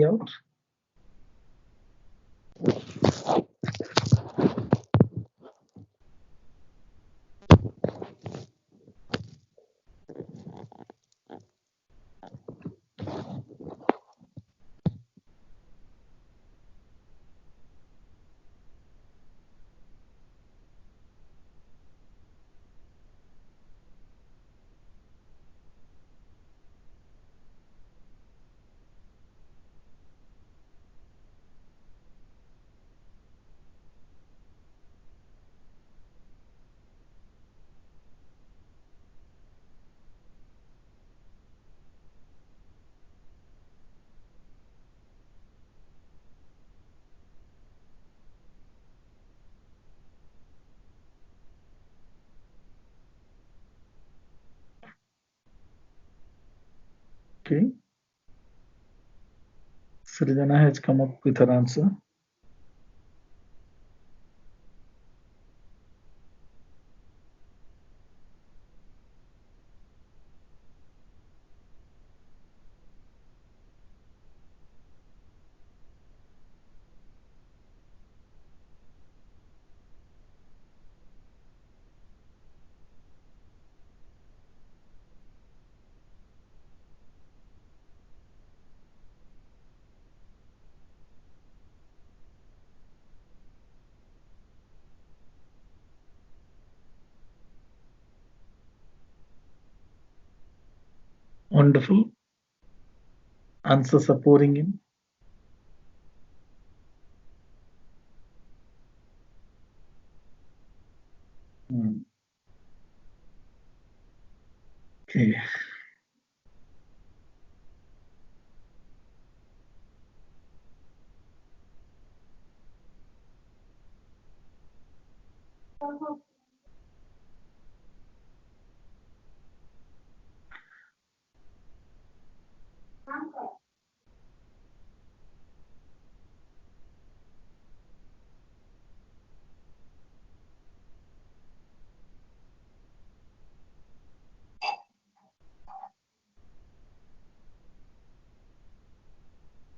out. Okay. Srijana has come up with her answer. Wonderful. Answers are pouring in. Hmm. Okay.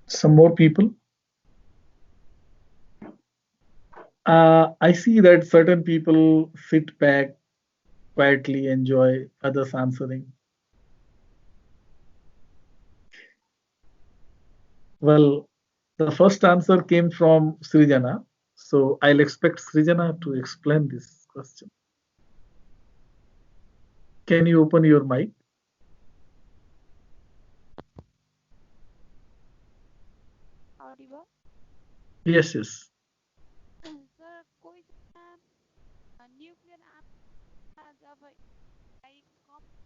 Some more people. I see that certain people sit back, quietly enjoy others answering. Well, the first answer came from Srijana. So I'll expect Srijana to explain this question. Can you open your mic? Audible? Yes, yes. Sir, कोई nuclear आमा जब like compare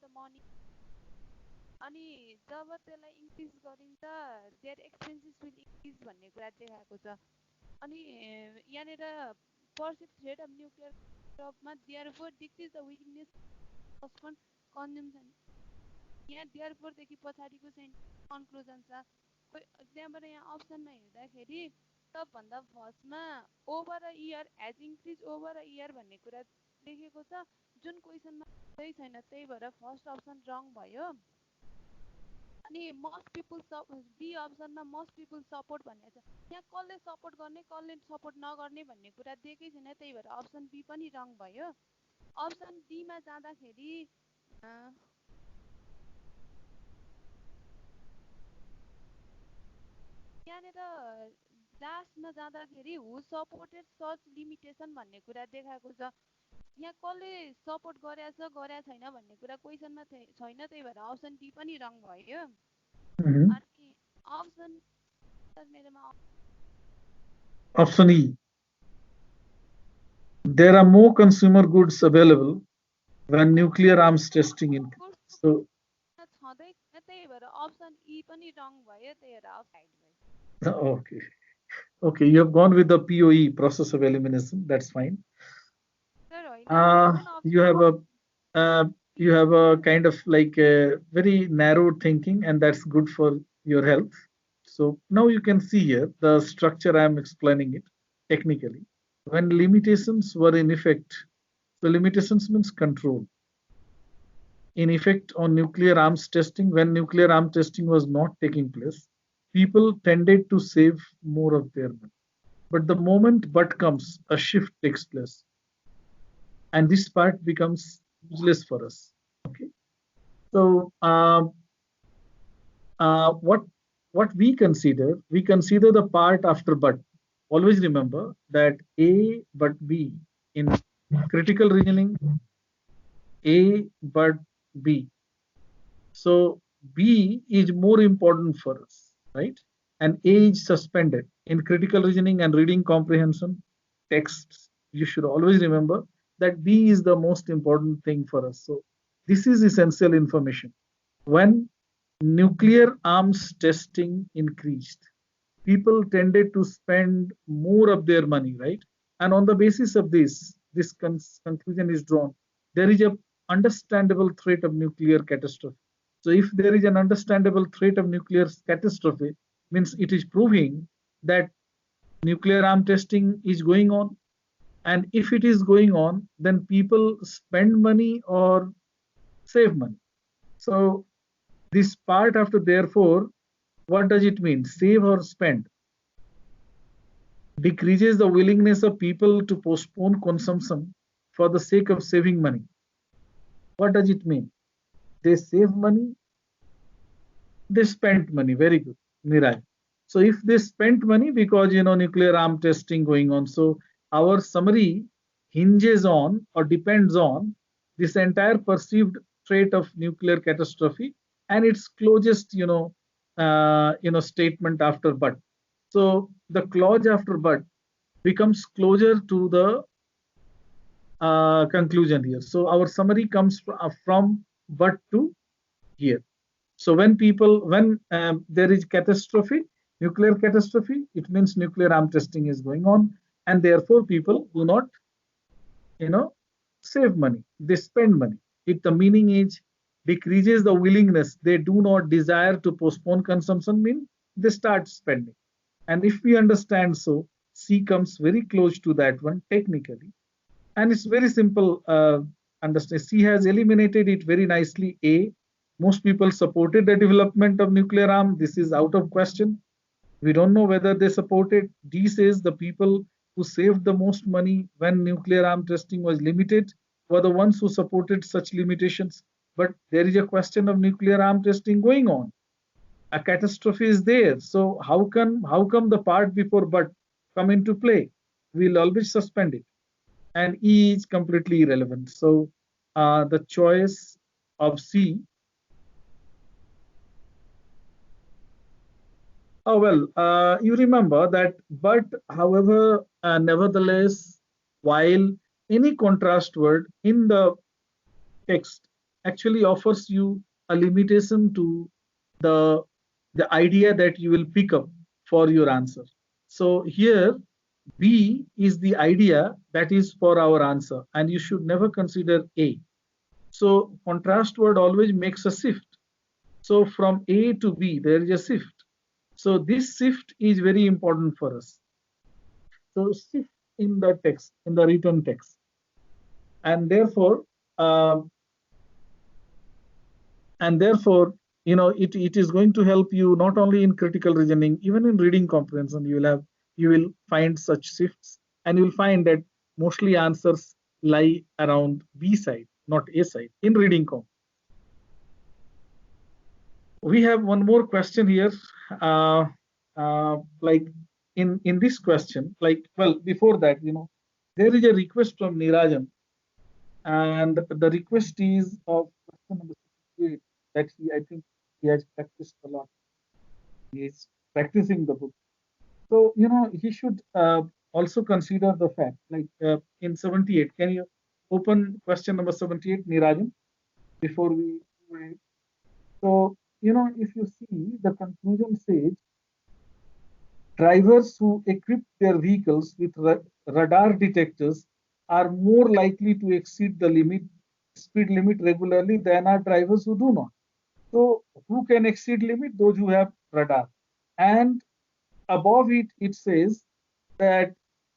the money अनि जब त्यसलाई increase गरिन्छ there expenses will increase भन्ने कुरा देखाएको छ अनि यहाँनिर पर्सिभ थ्रेट अफ न्युक्लियर मा therefore decrease the weakness husband consumption यहाँ देयरफोरदेखि पछाडिको चाहिँ कन्क्लुजन छ त्यहाँबाट यहाँ अप्सनमा हेर्दाखेरि सबभन्दा फर्स्टमा over a year hedge increase over a year भन्ने कुरा लेखेको छ जुन क्वेसनमा त्यही छैन त्यही भएर फर्स्ट अप्सन रङ भयो अनि मस्ट पिपुल बी अप्सनमा मस्ट पिपुल सपोर्ट भनेको छ यहाँ कसले सपोर्ट गर्ने कसले सपोर्ट नगर्ने भन्ने कुरा दिएकै छैन त्यही भएर अप्सन बी पनि रङ भयो अप्सन डीमा जाँदाखेरि यहाँनिर लास्टमा जाँदाखेरि हु सपोर्टेड सच लिमिटेसन भन्ने कुरा देखाएको छ यहाँ कसले सपोर्ट गरेछ छैन भन्ने कुरा क्वेसनमा छैन त्यही भएर अप्सन डी पनि रङ भयो अनि अप्सन मेरोमा Option E. There are more consumer goods available when nuclear arms testing in. So छँदै त्यही भएर अप्सन ई पनि रङ भयो त्यही भएर okay. Okay, you have gone with the POE, process of elimination. That's fine. You have a kind of like a very narrow thinking, and that's good for your health. So now you can see here the structure I am explaining it technically. When limitations were in effect, so limitations means control. in effect on nuclear arms testing. When nuclear arms testing was not taking place, people tended to save more of their money. But the moment but comes, a shift takes place, and this part becomes useless for us. Okay. So what we consider the part after but. Always remember that A but B in critical reasoning, A but B. So B is more important for us, right? And A is suspended. In critical reasoning and reading comprehension texts, you should always remember that B is the most important thing for us. So this is essential information. When nuclear arms testing increased, people tended to spend more of their money, right? And on the basis of this conclusion is drawn. There is a understandable threat of nuclear catastrophe. So if there is an understandable threat of nuclear catastrophe, means it is proving that nuclear arm testing is going on. And if it is going on, then people spend money or save money. So this part after therefore, what does it mean? Save or spend? Decreases the willingness of people to postpone consumption for the sake of saving money. What does it mean? They save money, they spent money. Very good, Niraj. So if they spent money because nuclear arm testing going on, so our summary hinges on or depends on this entire perceived threat of nuclear catastrophe and its closest statement after but. So the clause after but becomes closer to the conclusion here. So our summary comes from but to here. So when there is catastrophe, nuclear catastrophe, it means nuclear arm testing is going on, and therefore people do not, save money. They spend money. If the meaning is decreases the willingness, they do not desire to postpone consumption, mean they start spending. And if we understand so, C comes very close to that one technically, and it's very simple. Understand? C has eliminated it very nicely. A, most people supported the development of nuclear arm. This is out of question. We don't know whether they supported. D says the people who saved the most money when nuclear arm testing was limited were the ones who supported such limitations. But there is a question of nuclear arm testing going on. A catastrophe is there. So how come the part before but come into play? We'll always suspend it. And E is completely irrelevant. So the choice of C. Oh well, you remember that, but however, nevertheless, while any contrast word in the text actually offers you a limitation to the the idea that you will pick up for your answer. So here B is the idea that is for our answer, and you should never consider A. So contrast word always makes a shift. So from A to B, there is a shift. So this shift is very important for us. So shift in the text, in the written text, and therefore, uh, it is going to help you not only in critical reasoning, even in reading comprehension. You will find such shifts, and you'll find that mostly answers lie around B side, not A side in reading comp. We have one more question here. Like in this question, like, well, before that, there is a request from Nirajan, and the request is of question number 68 that I think he has practiced a lot. He is practicing the book. So, he should also consider the fact, like in 78, can you open question number 78, Nirajan, before we read? So, if you see the conclusion says, drivers who equip their vehicles with radar detectors are more likely to exceed the speed limit regularly than are drivers who do not. So who can exceed limit? Those who have radar. And above it, it says that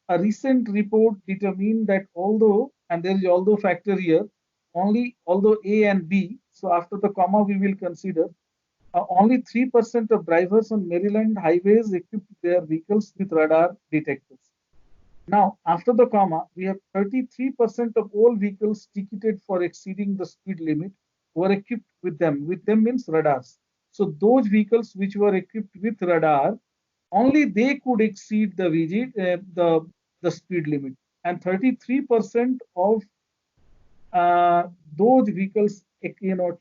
a recent report determined that although, and there is although factor here, only although A and B So after the comma, we will consider only 3% of drivers on Maryland highways equipped their vehicles with radar detectors. Now, after the comma, we have 33% of all vehicles ticketed for exceeding the speed limit were equipped with them. With them means radars. So those vehicles which were equipped with radar, only they could exceed the the speed limit. And 33% of those vehicles,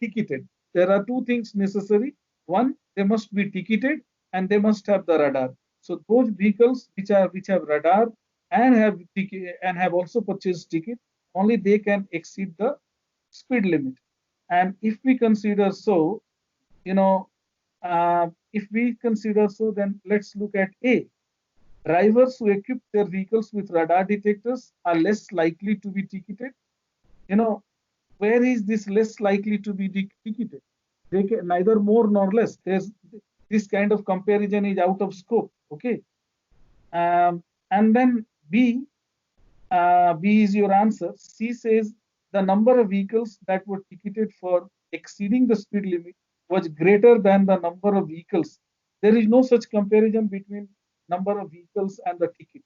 ticketed. There are two things necessary. One, they must be ticketed, and they must have the radar. So those vehicles which have radar and have also purchased ticket, only they can exceed the speed limit. And if we consider so, you know, if we consider so, then let's look at A. Drivers who equip their vehicles with radar detectors are less likely to be ticketed. You know, where is this less likely to be ticketed? They can neither more nor less. There's this kind of comparison is out of scope. Okay. And then B is your answer. C says the number of vehicles that were ticketed for exceeding the speed limit was greater than the number of vehicles. There is no such comparison between number of vehicles and the ticket.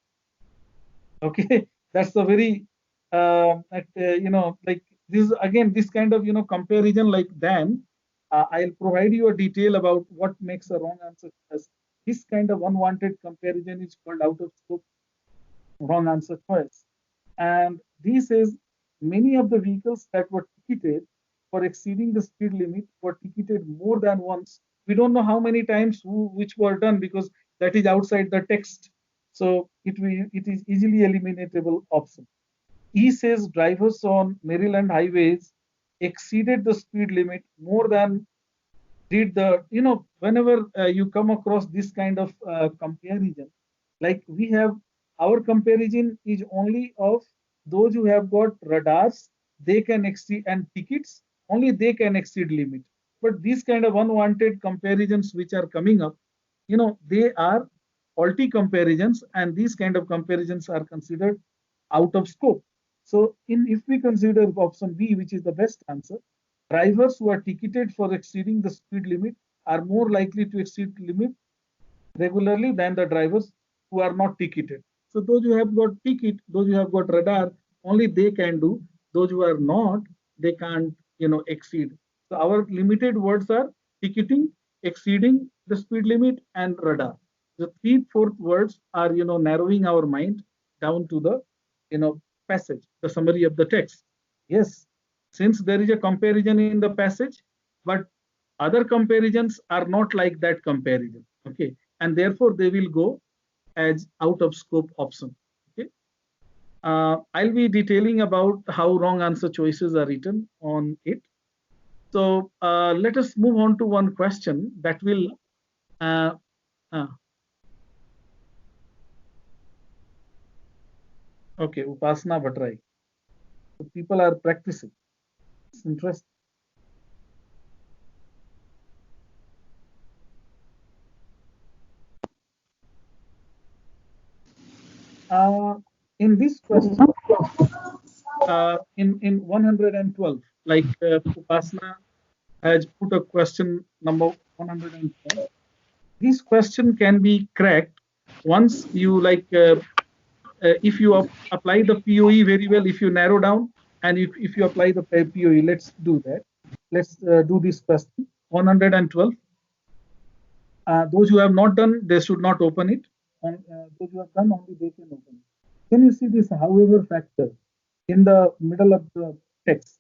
Okay, that's a very like this again, this kind of comparison, like then I'll provide you a detail about what makes a wrong answer. As this kind of unwanted comparison is called out of scope wrong answer choice. And this is many of the vehicles that were ticketed for exceeding the speed limit were ticketed more than once. We don't know how many times which were done, because that is outside the text. So it is easily eliminatable option. E says drivers on Maryland highways exceeded the speed limit more than did the, whenever you come across this kind of comparison, like we have, our comparison is only of those who have got radars, they can exceed, and tickets, only they can exceed limit. But these kind of unwanted comparisons which are coming up, they are faulty comparisons, and these kind of comparisons are considered out of scope. So if we consider option B, which is the best answer, drivers who are ticketed for exceeding the speed limit are more likely to exceed limit regularly than the drivers who are not ticketed. So those who have got ticket, those who have got radar, only they can do. Those who are not, they can't, exceed. So our limited words are ticketing, exceeding the speed limit, and radar. The three fourth words are, narrowing our mind down to the, passage, the summary of the text. Yes, since there is a comparison in the passage, but other comparisons are not like that comparison. Okay, and therefore they will go as out of scope option. Okay, I'll be detailing about how wrong answer choices are written on it. So let us move on to one question that will. Uh, uh, okay, Upasana Bhatrai. So people are practicing. It's interesting. In this question, in 112, like Upasana has put a question number 112. This question can be cracked once you if you apply the POE very well, if you narrow down, and if you apply the POE. Let's do that. Let's do this question 112. Those who have not done, they should not open it, and those who have done, only they can open it. Can you see this however factor in the middle of the text?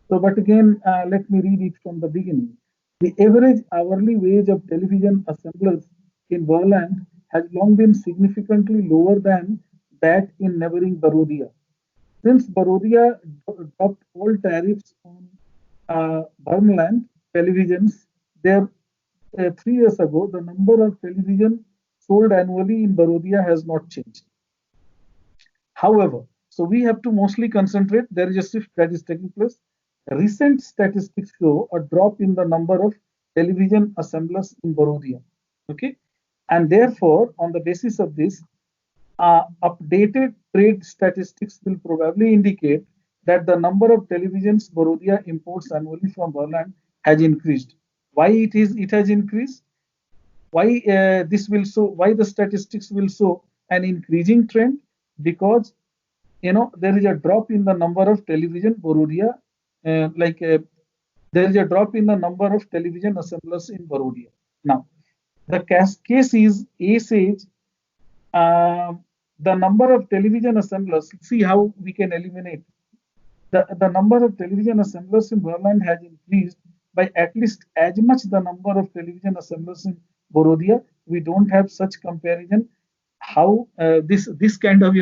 So, but again, let me read it from the beginning. The average hourly wage of television assemblers in Verland has long been significantly lower than that in neighboring Barodia. Since Barodia dropped all tariffs on Vermland televisions, there 3 years ago, the number of television sold annually in Barodia has not changed. However, so we have to mostly concentrate. There is a shift that is taking place. Recent statistics show a drop in the number of television assemblers in Barodia. Okay, and therefore, on the basis of this, updated trade statistics will probably indicate that the number of televisions Borodea imports annually from Berlin has increased. Why it has increased? Why this will show? Why the statistics will show an increasing trend? Because there is a drop in the number of television Borodea, like there is a drop in the number of television assemblers in Barodia. Now, the case is A says the number of television assemblers, see how we can eliminate. The number of television assemblers in Berlin has increased by at least as much the number of television assemblers in Barodia. We don't have such comparison. How this kind of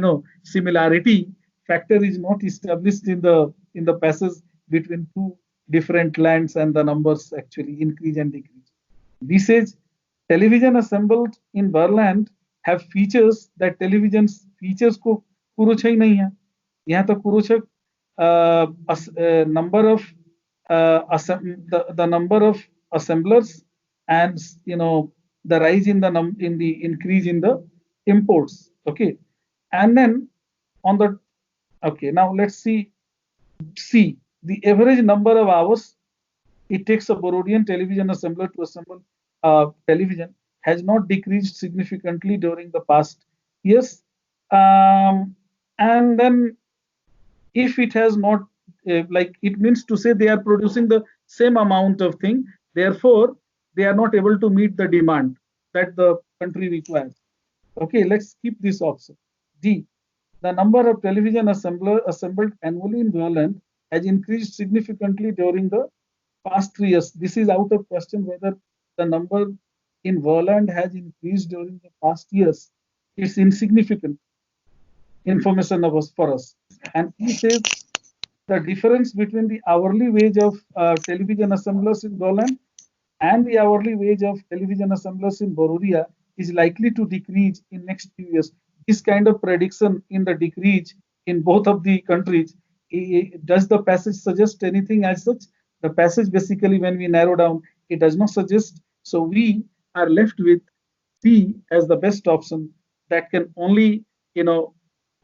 similarity factor is not established in the passage between two different lands, and the numbers actually increase and decrease. This is television assembled in Berlin have features that television features को कुछ ही नहीं है. यहाँ तो कुछ number of the number of assemblers, and the rise in the increase in the imports. Okay, and then on the okay, now let's see the average number of hours it takes a Borodian television assembler to assemble television has not decreased significantly during the past years. And then if it has not, like it means to say they are producing the same amount of thing, therefore they are not able to meet the demand that the country requires. Okay, let's keep this option. D. The number of television assembled annually in Berlin has increased significantly during the past 3 years. This is out of question whether the number in Berlin has increased during the past years. It's insignificant information of us for us. And he says the difference between the hourly wage of television assemblers in Berlin and the hourly wage of television assemblers in Borodia is likely to decrease in next few years. This kind of prediction in the decrease in both of the countries, does the passage suggest anything as such? The passage basically, when we narrow down, it does not suggest. So we are left with C as the best option that can only,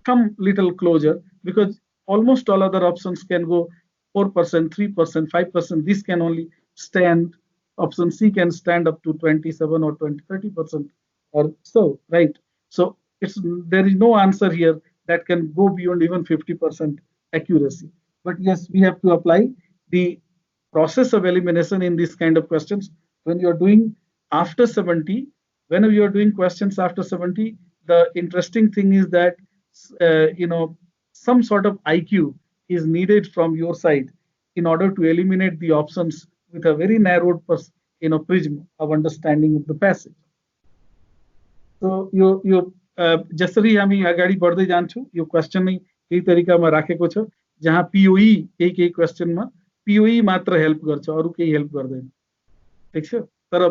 come little closer, because almost all other options can go 4%, 3%, 5%. This can only stand, option C can stand up to 27 or 20, 30% or so, right? So there is no answer here that can go beyond even 50% accuracy. But yes, we have to apply the process of elimination in this kind of questions. When you are doing after 70, whenever you are doing questions after 70, the interesting thing is that some sort of IQ is needed from your side in order to eliminate the options with a very narrowed prism of understanding of the passage. So यो जसरी हामी अगाडि बढ्दै जान्छौँ, यो question नै यही तरिकामा राखेको छ, जहाँ पिओई केही क्वेसनमा पिओई मात्र हेल्प गर्छ, अरु केही हेल्प गर्दैन. ठीक छ? तर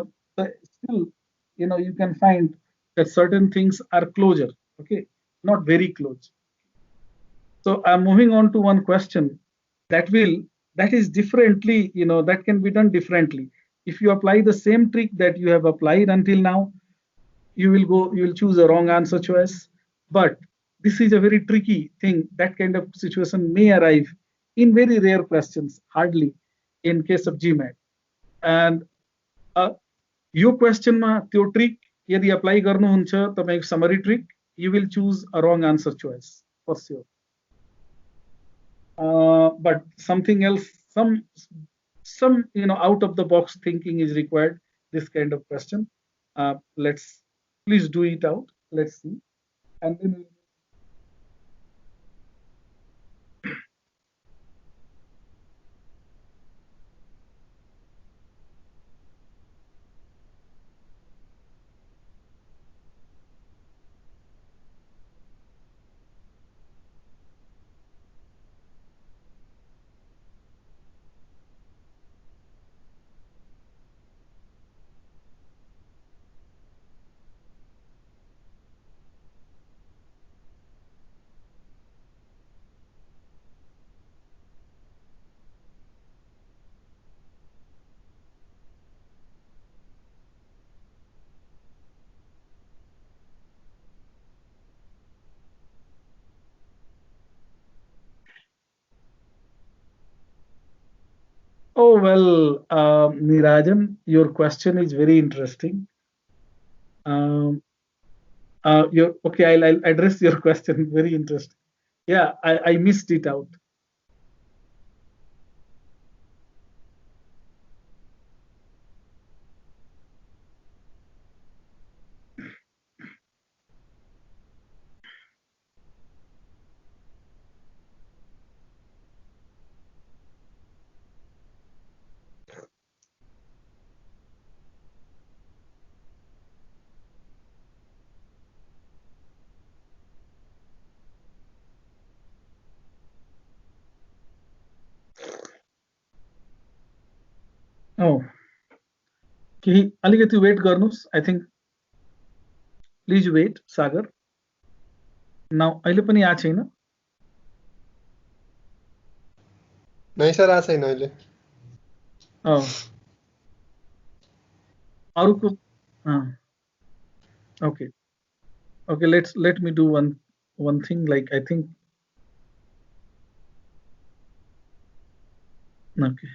still you can find that certain things are closer, okay, not very close. So I'm moving on to one question that is differently, that can be done differently. If you apply the same trick that you have applied until now, you will choose a wrong answer choice. But this is a very tricky thing. That kind of situation may arrive in very rare questions, hardly in case of GMAT. And यो क्वेसनमा त्यो trick यदि apply गर्नुहुन्छ तपाईको summary trick, you will choose a wrong answer choice for sure. But something else, some out of the box thinking is required. This kind of question. Let's please do it out. Let's see, and then Well, Nirajan, your question is very interesting. Um, okay. I'll address your question. Very interesting. Yeah, I missed it out. Oh, अलिकति wait गर्नुहोस्. I think please wait, Sagar. Now अहिले पनि आएको छैन. नै sir आएको छैन अहिले. अरूको okay. Okay, let me do one thing. Like I think okay.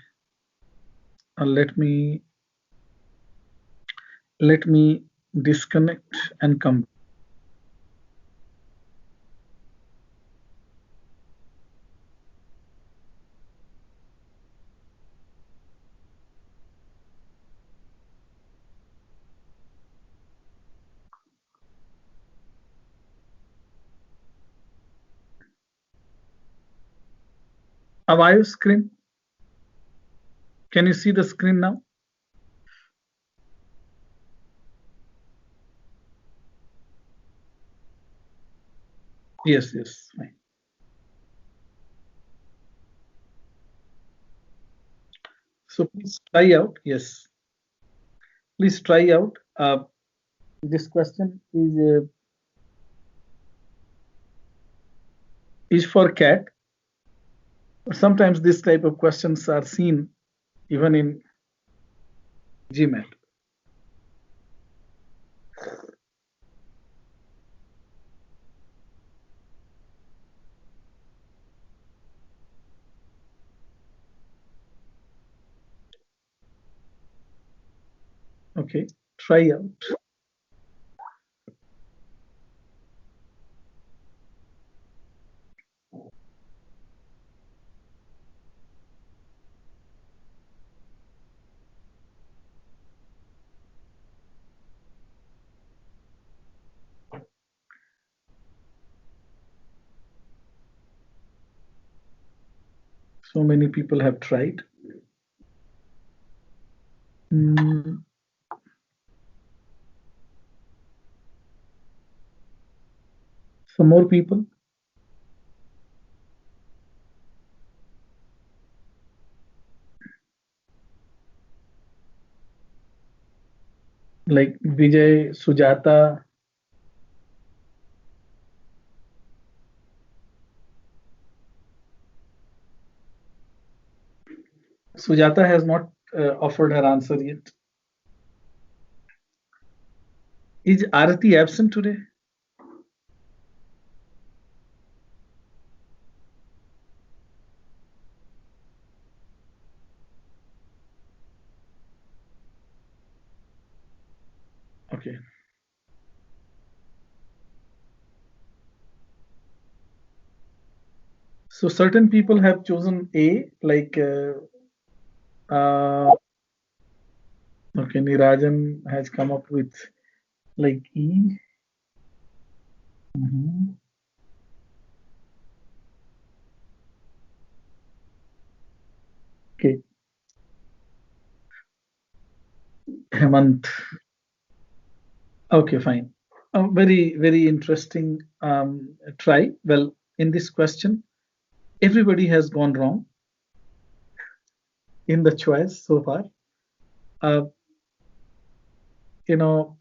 Let me disconnect and come. अब आयो screen? Can you see the screen now? Yes, fine. So please try out. Yes, please try out. This question is for cat. Sometimes this type of questions are seen even in GMAT. Okay, try out. So many people have tried. Some more people. Like Vijay, Sujata. Sujata has not offered her answer yet. Is Arati absent today? Okay. So certain people have chosen A, like okay, Nirajan has come up with like E. Okay. Hemant. Okay, fine. Very interesting try. Well, in this question, everybody has gone wrong in the choice so far.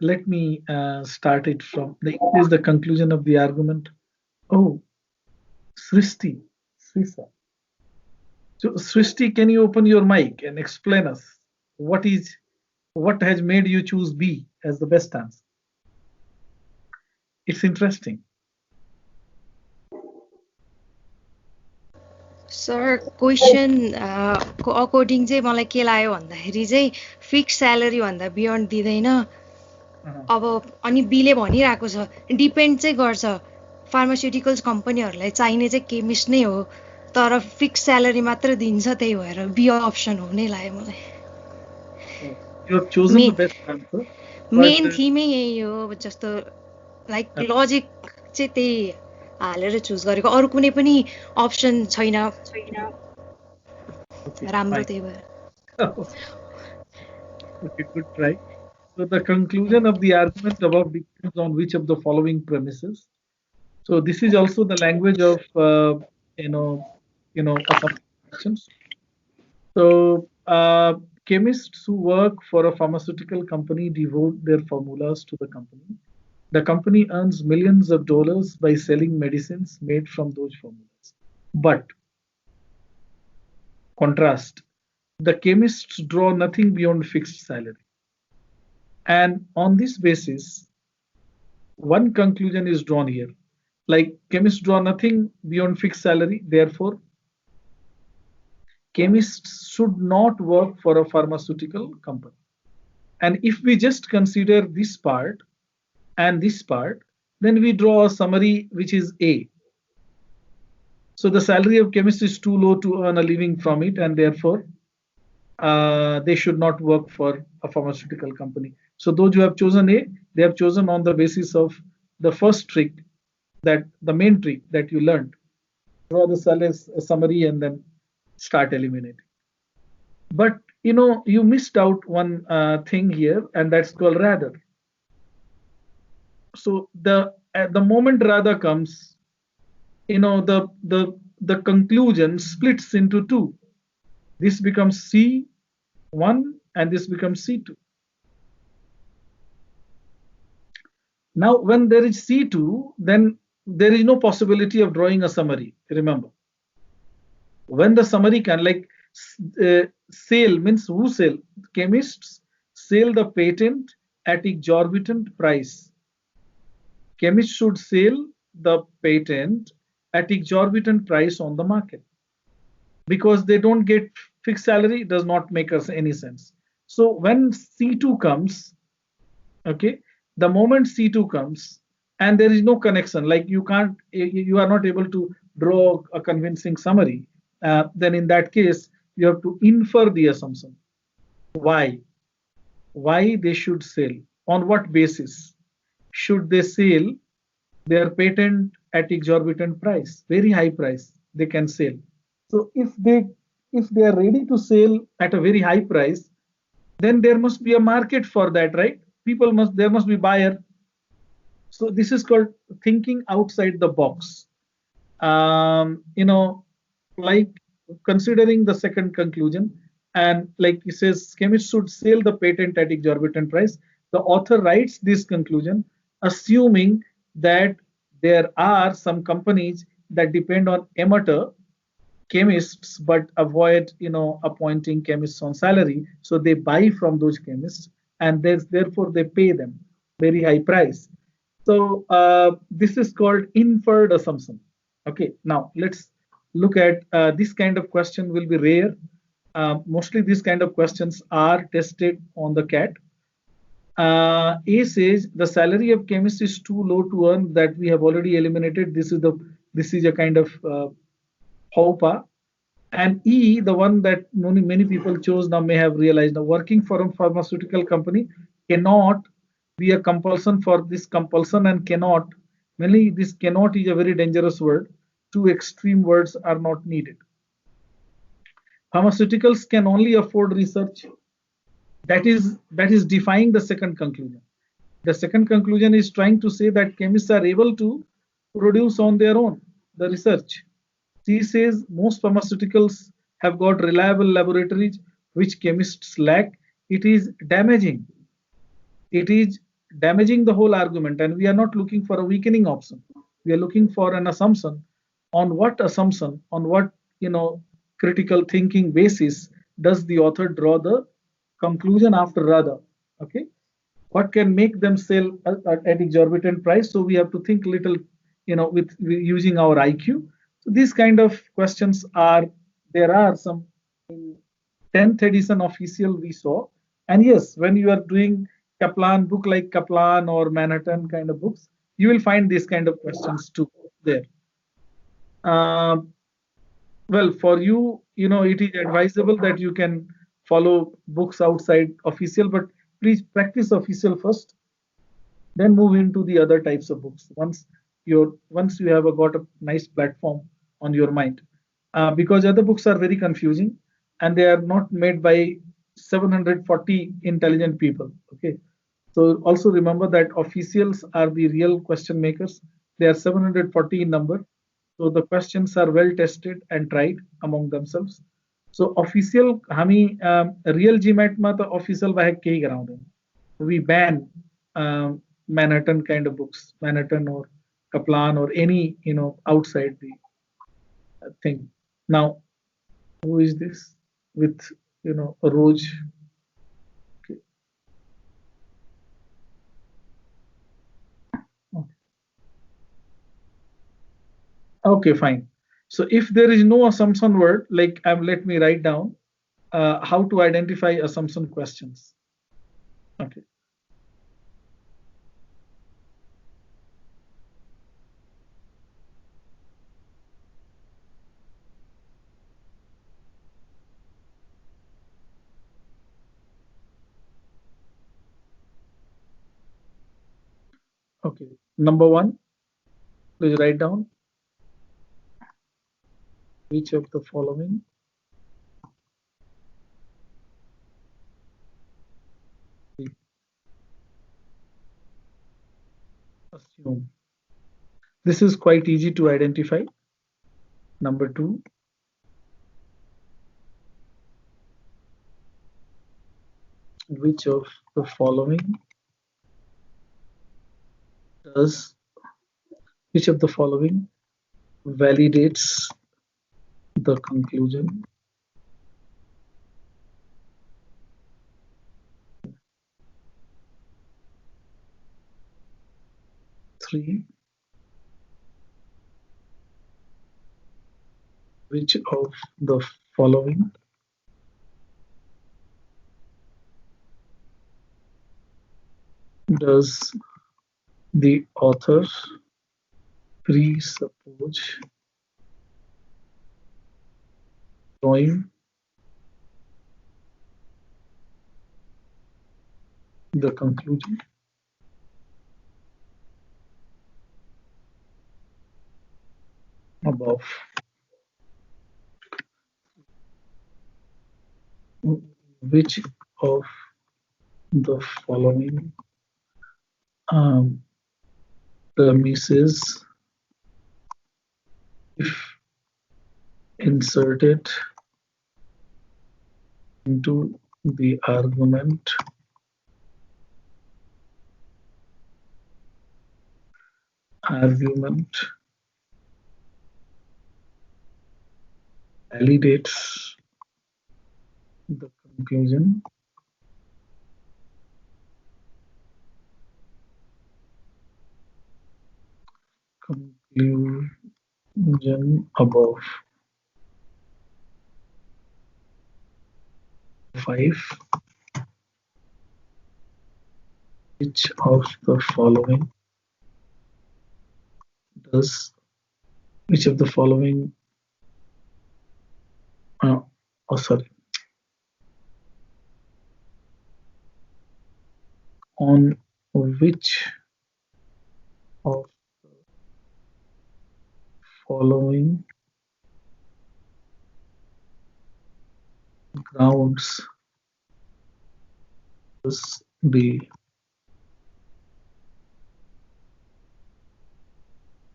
Let me start it from is the conclusion of the argument. Oh, Srishti. Srisa. So Srishti, can you open your mic and explain us what has made you choose B as the best answer? It's interesting. Sir question को according चाहिँ मलाई के लाग्यो भन्दाखेरि चाहिँ fix salary भन्दा beyond दिँदैन अब अनि बीले भनिरहेको छ डिपेन्ड चाहिँ गर्छ फार्मास्युटिकल्स कम्पनीहरूलाई चाहिने चाहिँ केमिस्ट नै हो तर फिक्स स्यालेरी मात्र दिन्छ त्यही भएर बी अप्सन हो नै लाग्यो मलाई You have chosen the best answer. Main थिमै यही हो जस्तो लाइक लजिक चाहिँ त्यही हालेर चुज गरेको अरू कुनै पनि अप्सन छैन राम्रो त्यही भएर Okay, good try. So the conclusion of the argument above depends on which of the following premises. So this is also the language of assumptions. So chemists who work for a pharmaceutical company devote their formulas to the company. The company earns millions of dollars by selling medicines made from those formulas. But contrast, the chemists draw nothing beyond fixed salary. And on this basis, one conclusion is drawn here. Like chemists draw nothing beyond fixed salary, therefore, chemists should not work for a pharmaceutical company. And if we just consider this part and this part, then we draw a summary which is A. So the salary of chemists is too low to earn a living from it, and therefore they should not work for a pharmaceutical company. So those who have chosen A, they have chosen on the basis of the first trick, that the main trick that you learned. Draw the salary summary and then start eliminating. But you missed out one thing here, and that's called rather. So the moment rather comes, the conclusion splits into two. This becomes C1 and this becomes C2. Now, when there is C2, then there is no possibility of drawing a summary. Remember, when the summary can, like sale means who sell? Chemists sell the patent at exorbitant price. Chemists should sell the patent at exorbitant price on the market. Because they don't get fixed salary, does not make us any sense. So when C2 comes, okay, the moment C2 comes and there is no connection, like you are not able to draw a convincing summary, then in that case, you have to infer the assumption. Why they should sell? On what basis should they sell their patent at exorbitant price, very high price they can sell? So if they are ready to sell at a very high price, then there must be a market for that, right? There must be buyer. So this is called thinking outside the box. Like considering the second conclusion, and like he says, chemists should sell the patent at exorbitant price. The author writes this conclusion assuming that there are some companies that depend on amateur chemists but avoid appointing chemists on salary, so they buy from those chemists and therefore they pay them very high price. So this is called inferred assumption. Okay, now let's look at this kind of question will be rare. Mostly these kind of questions are tested on the CAT. A says the salary of chemist is too low to earn, that we have already eliminated. This is a kind of HOPA. And E, the one that many people chose now may have realized, now working for a pharmaceutical company cannot be a compulsion for this compulsion, and cannot, mainly this cannot is a very dangerous word. Two extreme words are not needed. Pharmaceuticals can only afford research. That is defying the second conclusion. The second conclusion is trying to say that chemists are able to produce on their own the research. C says most pharmaceuticals have got reliable laboratories which chemists lack. It is damaging. It is damaging the whole argument, and we are not looking for a weakening option. We are looking for an assumption. On what assumption, on what critical thinking basis does the author draw the conclusion after rather? Okay, what can make them sell at exorbitant price? So we have to think little, with using our IQ. So these kind of questions are, there are some in 10th edition official we saw. And yes, when you are doing Kaplan book like Kaplan or Manhattan kind of books, you will find these kind of questions too there. Well, for you, it is advisable that you can follow books outside official, but please practice official first, then move into the other types of books once you have got a nice platform on your mind, because other books are very confusing and they are not made by 740 intelligent people. Okay, so also remember that officials are the real question makers. They are 740 in number, so the questions are well tested and tried among themselves. So official हामी real GMAT मा त official बाहेक केही गराउँदैन. We ban Manhattan kind of books, Manhattan or Kaplan or any outside the thing. Now, who is this with Roj? Okay. Okay, fine. So if there is no assumption word, like let me write down how to identify assumption questions. Okay. Okay. Number one, please write down which of the following assume. This is quite easy to identify. Number two, which of the following does, which of the following validates the conclusion? Three, which of the following does the author presuppose drawing the conclusion? Above. Which of the following premises, if inserted into the argument, validates the conclusion? Conclusion above. 5. Which of the following does, which of the following, sorry, on which of the following grounds does the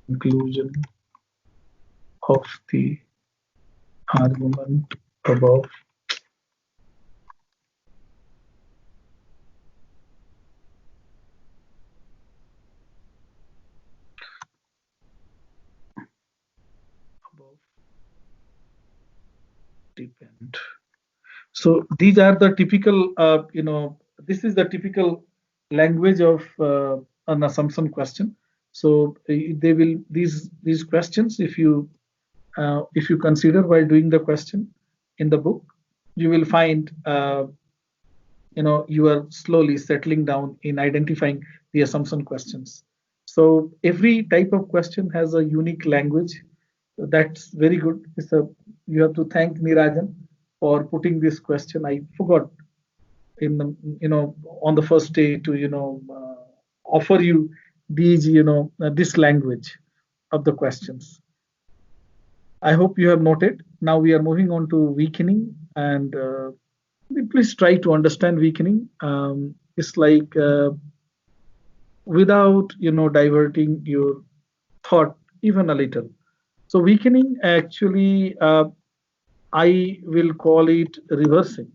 conclusion of the argument above depend? So these are the typical, this is the typical language of an assumption question. So they will, these questions, if you if you consider while doing the question in the book, you will find you are slowly settling down in identifying the assumption questions. So every type of question has a unique language. That's very good. You have to thank Nirajan for putting this question. I forgot in the, on the first day to offer you these this language of the questions. I hope you have noted. Now we are moving on to weakening, and please try to understand weakening. It's like without diverting your thought even a little. So weakening actually, I will call it reversing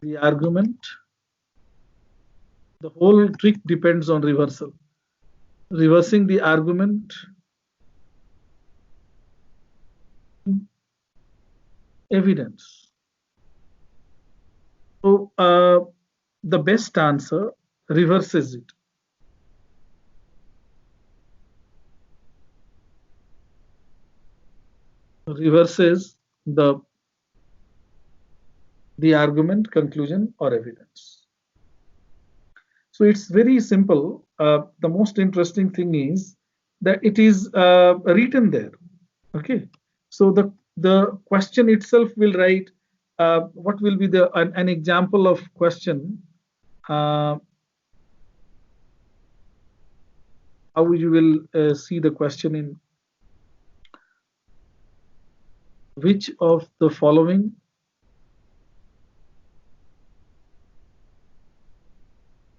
the argument. The whole trick depends on reversal. Reversing the argument evidence. So the best answer reverses it. Reverses the argument, conclusion, or evidence. So it's very simple. The most interesting thing is that it is written there. Okay. So the question itself will write what will be an example of question. How you will see the question in which of the following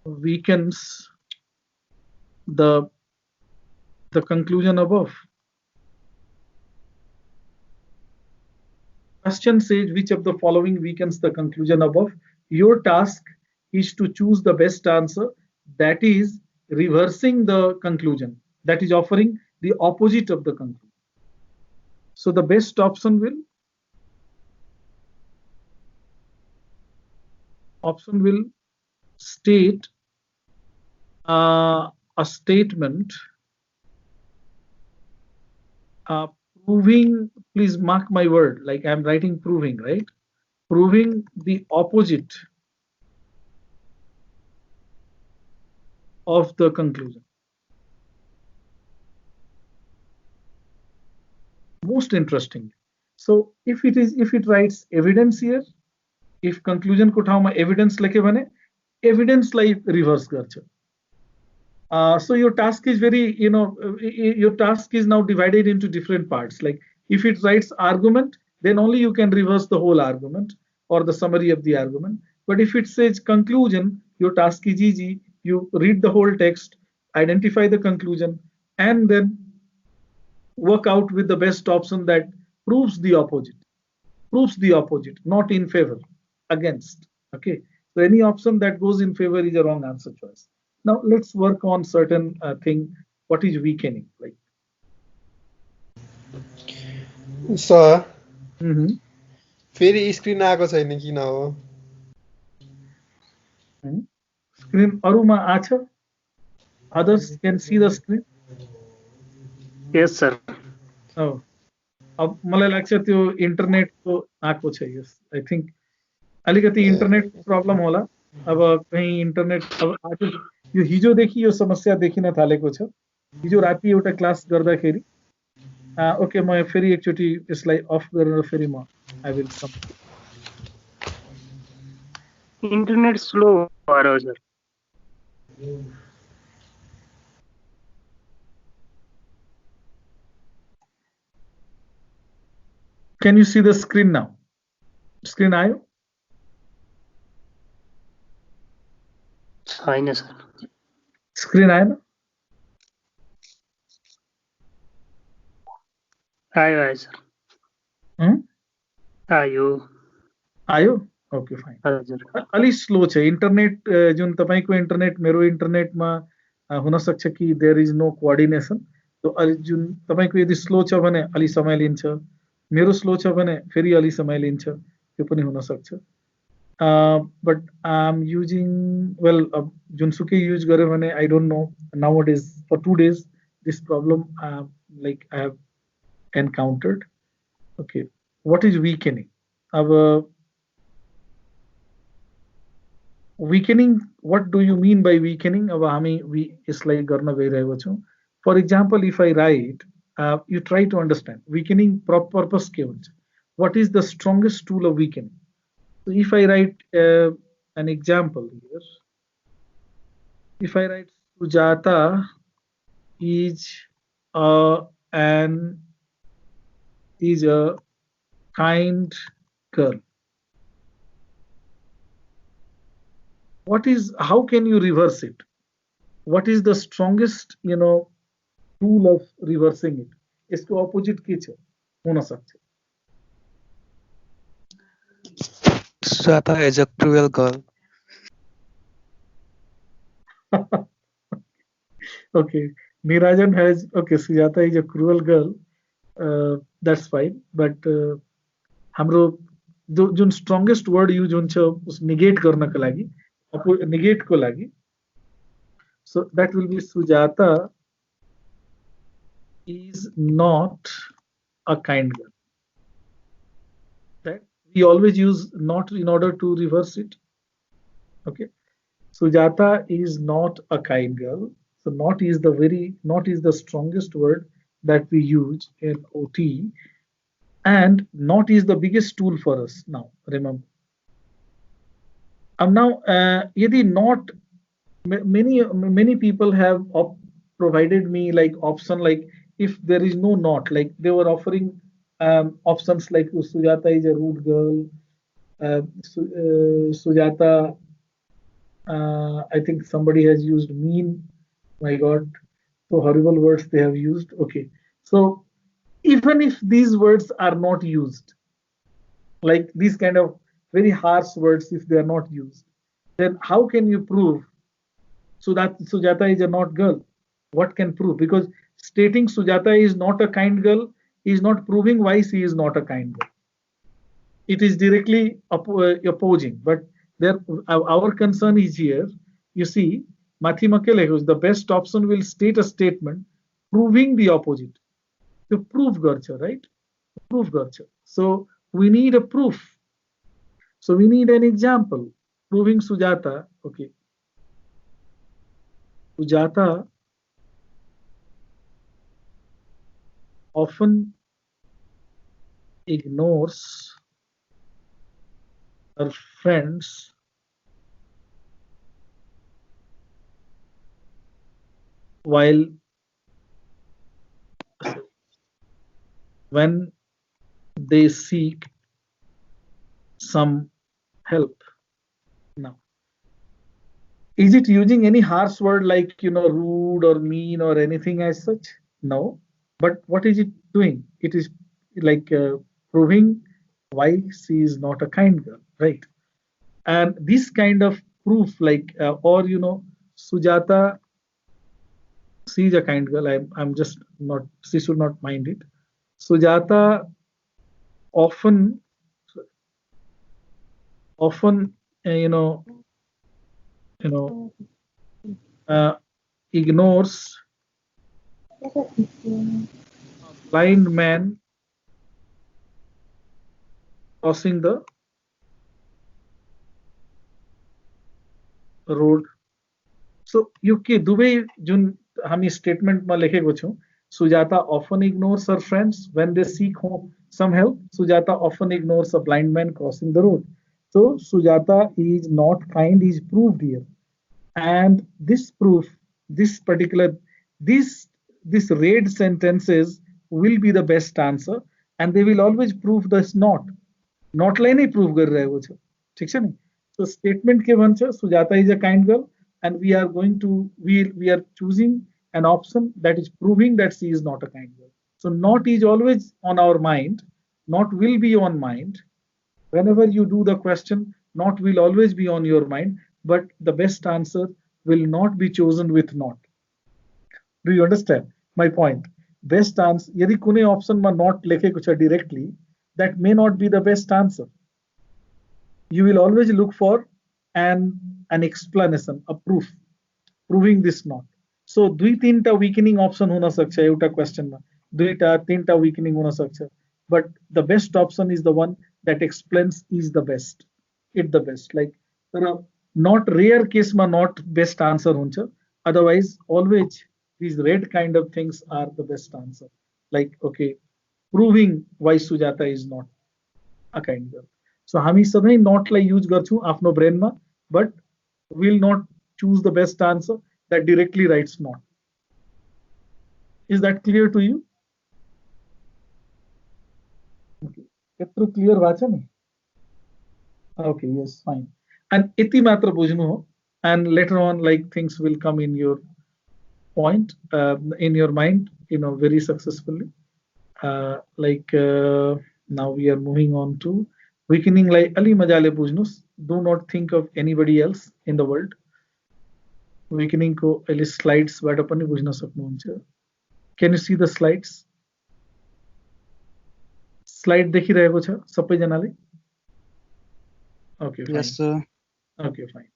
weakens the conclusion above. Question says which of the following weakens the conclusion above. Your task is to choose the best answer, that is reversing the conclusion, that is offering the opposite of the conclusion. So the best option will state a statement proving, please mark my word, like I'm writing proving, right? Proving the opposite of the conclusion. Most interesting. So if it writes evidence here, if conclusion ko ठाउँमा evidence लेखे भने evidence लाई reverse गर्छ. So your task is your task is now divided into different parts. Like if it writes argument, then only you can reverse the whole argument or the summary of the argument. But if it says conclusion, your task is easy. You read the whole text, identify the conclusion, and then work out with the best option that proves the opposite, not in favor, against. Okay, so any option that goes in favor is a wrong answer choice. Now let's work on certain thing. What is weakening like? Sir, फेरि screen आएको छैन किन हो? Screen अरूमा आछ? Others can see the screen? Yes sir. Oh, अब मलाई लाग्छ त्यो इन्टरनेटको आएको छ. यस, आई थिंक अलिकति इन्टरनेट प्रब्लम होला. अब कहीं इन्टरनेट अब आज यो हिजोदेखि यो समस्या देखिन थालेको छ. हिजो राति एउटा क्लास गर्दाखेरि ओके, म फेरि एकचोटि यसलाई अफ गरेर फेरि म I will come. Internet slow भएर हो sir. Can you see the screen now? Screen आयो? छैन सर. Screen आएन? आयो सर. आयो? Okay fine. अलि स्लो छ इन्टरनेट. जुन तपाईको इन्टरनेट मेरो इन्टरनेटमा हुन सक्छ कि देयर इज नो कोअर्डिनेसन. तो अलि जुन तपाईको यदि स्लो छ भने अलि समय लिन्छ, मेरो स्लो छ भने फेरि अलि समय लिन्छ, त्यो पनि हुन सक्छ. But I am using well जुनसुकै युज गरे भने I don't know now it is for 2 days this problem like I have encountered. Okay, what is weakening? Weakening, what do you mean by weakening? We यसलाई गर्न गइरहेको छौं. For example, if I write, you try to understand weakening purpose के हुन्छ. What is the strongest tool of weakening? So if I write an example here, if I write Sujata is a kind girl. How can you reverse it? What is the strongest, tool of reversing it? इसको opposite के छ हुन सक्छ. Sujata is a cruel girl. Okay, Nirajan has, okay, Sujata is a cruel girl. That's fine, but हाम्रो जुन strongest word use हुन्छ उस negate गर्नको लागि, negate को लागि, so that will be Sujata is not a kind girl. Right? We always use not in order to reverse it. Okay, Sujata is not a kind girl. So not is the strongest word that we use in OT, and not is the biggest tool for us now. Remember. Now, yadi not, many people have provided me like option, like if there is no not, like they were offering options like Sujata is a rude girl, Sujata, I think somebody has used mean. My God, so horrible words they have used. Okay, so even if these words are not used, like these kind of very harsh words, if they are not used, then how can you prove so that Sujata is a not girl? What can prove? Because stating Sujata is not a kind girl is not proving why she is not a kind girl. It is directly opposing. But there, our concern is here. You see, the best option will state a statement proving the opposite. To prove garcha, right? Prove garcha. So we need a proof. So we need an example proving Sujata. Okay. Sujata often ignores her friends while when they seek some help. Now, is it using any harsh word like rude or mean or anything as such? No. But what is it doing? It is like proving why she is not a kind girl, right? And this kind of proof, like or Sujata, she is a kind girl. I'm just not. She should not mind it. Sujata often ignores a blind man crossing the road. So यो के दुवै जुन हामी स्टेटमेन्टमा लेखेको छौं, Sujata often ignores her friends when they seek some help. Sujata often ignores a blind man crossing the road. So Sujata is not kind is proved here, and this proof, this read sentences will be the best answer, and they will always prove this not लाई नै prove गरिरहेको छ. ठीक छ नि? So statement के भन्छ? Sujata is a kind girl, and we are choosing an option that is proving that she is not a kind girl. So not is always on our mind. Not will be on mind. Whenever you do the question, not will always be on your mind, but the best answer will not be chosen with not. Do you understand my point? Best answer, यदि कुनै option मा not लेखेको छ directly, that may not be the best answer. You will always look for an explanation, a proof, proving this not. सो दुई तीनटा विकनिङ option हुन सक्छ एउटा क्वेसनमा, दुईटा तीनटा विकनिङ हुन सक्छ, but the best option is the one that explains is the best, it the best, like तर नट रेयर केसमा नट बेस्ट आन्सर हुन्छ, otherwise always these red kind of things are the best answer, like okay, proving why Sujata is not a kind girl. So हामी सधैँ not lie use गर्छौं आफ्नो ब्रेनमा, but will not choose the best answer that directly writes not. Is that clear to you? Okay, यत्रो clear भएको छ नि? Okay, yes, fine. And यति मात्र बुझ्नु हो, and later on like things will come in your point, in your mind, very successfully. Now we are moving on to weakening like ali majale bujnus. Do not think of anybody else in the world. Weakening ko ali slides bata pani bujhna सक्नुहुन्छ. Can you see the slides? Slide देखिरहेको छ सबैजनाले? Okay, fine. Yes, sir. Okay, fine.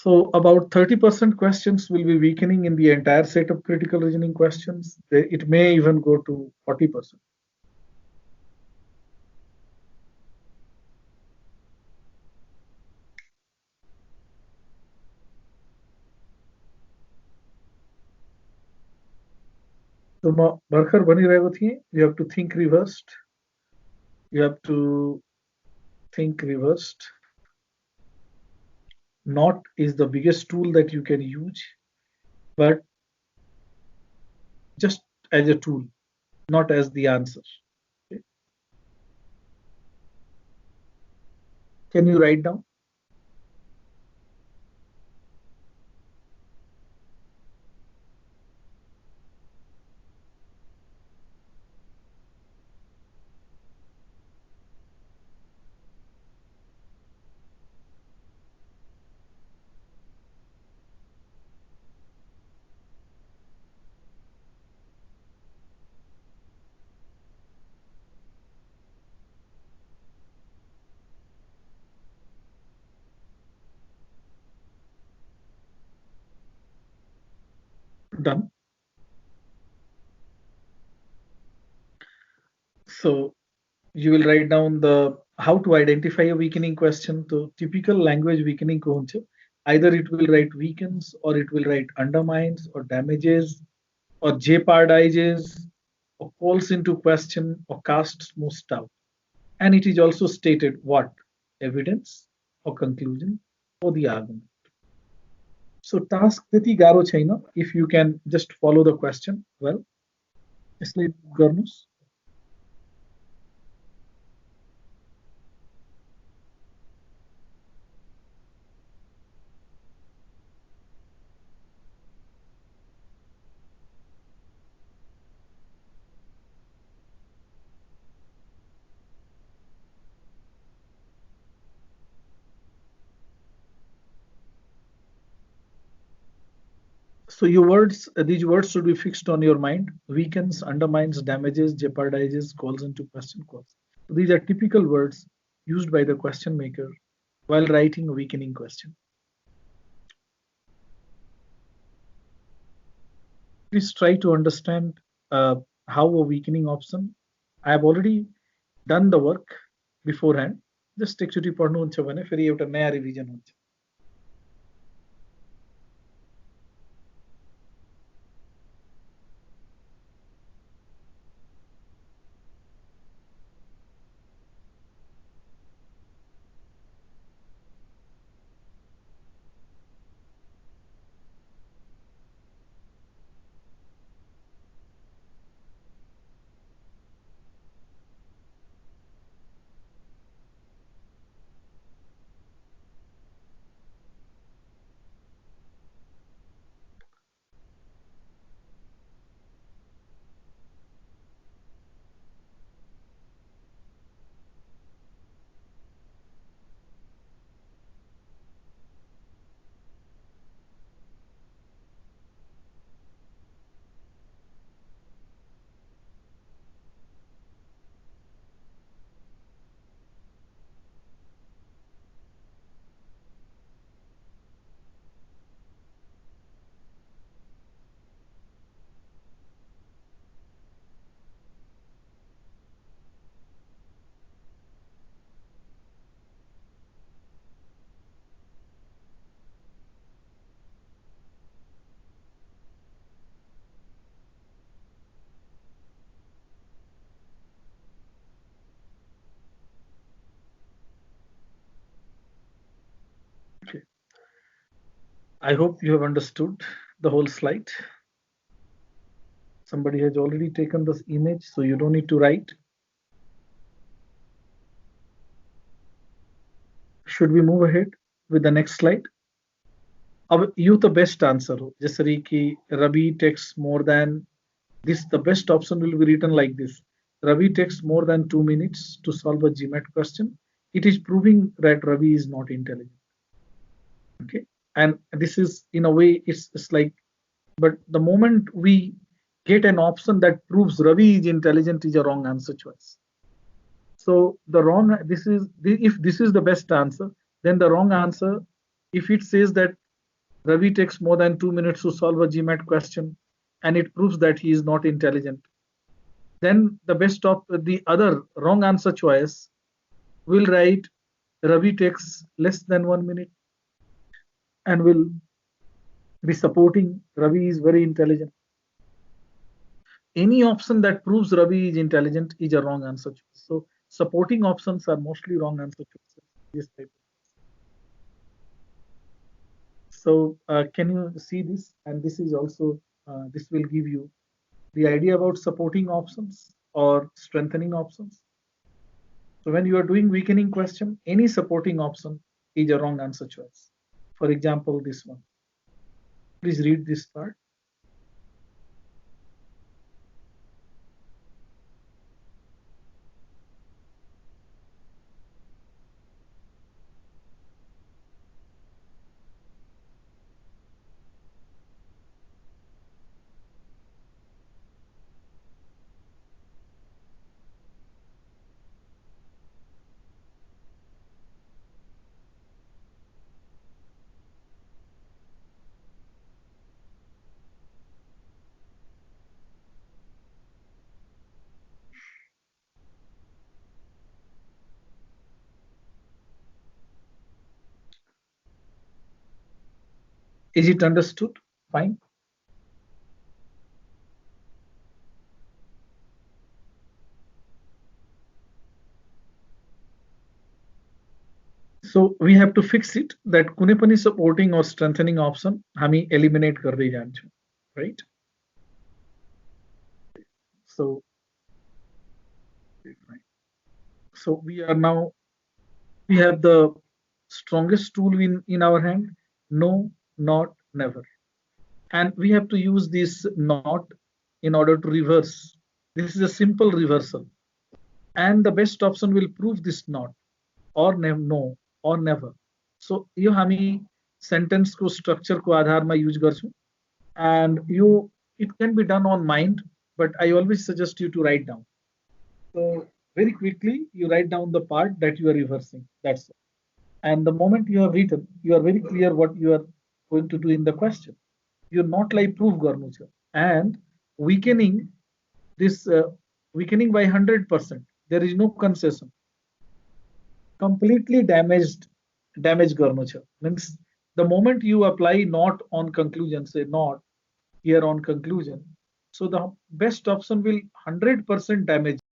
So about 30% questions will be weakening in the entire set of critical reasoning questions. It may even go to 40%. So भर्खर भनिरहेको थिएँ, you have to think reversed. You have to think reversed. Not is the biggest tool that you can use, but just as a tool, not as the answer. Okay. Can you write down? Done. So you will write down the how to identify a weakening question. So typical language weakening ko huncha. Either it will write weakens, or it will write undermines, or damages, or jeopardizes, or calls into question, or casts most doubt. And it is also stated what? Evidence or conclusion for the argument. So task त्यति गाह्रो छैन if you can just follow the question well. यसलाई गर्नुस्. So your words, these words should be fixed on your mind. Weakens, undermines, damages, jeopardizes, calls into question, calls. So these are typical words used by the question maker while writing a weakening question. Please try to understand how a weakening option. I have already done the work beforehand. Just एकचोटि पढ्नुहुन्छ भने फेरि एउटा नयाँ revision हुन्छ. I hope you have understood the whole slide. Somebody has already taken this image, so you don't need to write. Should we move ahead with the next slide? अब you the best answer हो जैसे कि Ravi takes more than this, the best option will be written like this: Ravi takes more than 2 minutes to solve a GMAT question. It is proving that Ravi is not intelligent. Okay, and this is in a way it's like, but the moment we get an option that proves Ravi is intelligent is a wrong answer choice. So the wrong, this is if this is the best answer, then the wrong answer, if it says that Ravi takes more than 2 minutes to solve a GMAT question and it proves that he is not intelligent, then the best of the other wrong answer choice will write Ravi takes less than 1 minute and will be supporting Ravi is very intelligent. Any option that proves Ravi is intelligent is a wrong answer choice. So supporting options are mostly wrong answer choices. This type. So can you see this? And this is also, this will give you the idea about supporting options or strengthening options. So when you are doing weakening question, any supporting option is a wrong answer choice. For example, this one. Please read this part. Is it understood? Fine. So we have to fix it that कुनै पनि supporting or strengthening option हामी eliminate गर्दै जान्छौँ, right? So we are now, we have the strongest tool in our hand: no, not, never. And we have to use this not in order to reverse. This is a simple reversal. And the best option will prove this not or no or never. So यो हामी sentence को structure को आधारमा use गर्छौं. And it can be done on mind, but I always suggest you to write down. So very quickly you write down the part that you are reversing. That's it. And the moment you have written, you are very clear what you are going to do in the question. You're not like proof garnu cha. And weakening this, weakening by 100%. There is no concession. Completely damage garnu cha. Means the moment you apply not on conclusion, say not here on conclusion, so the best option will 100% damage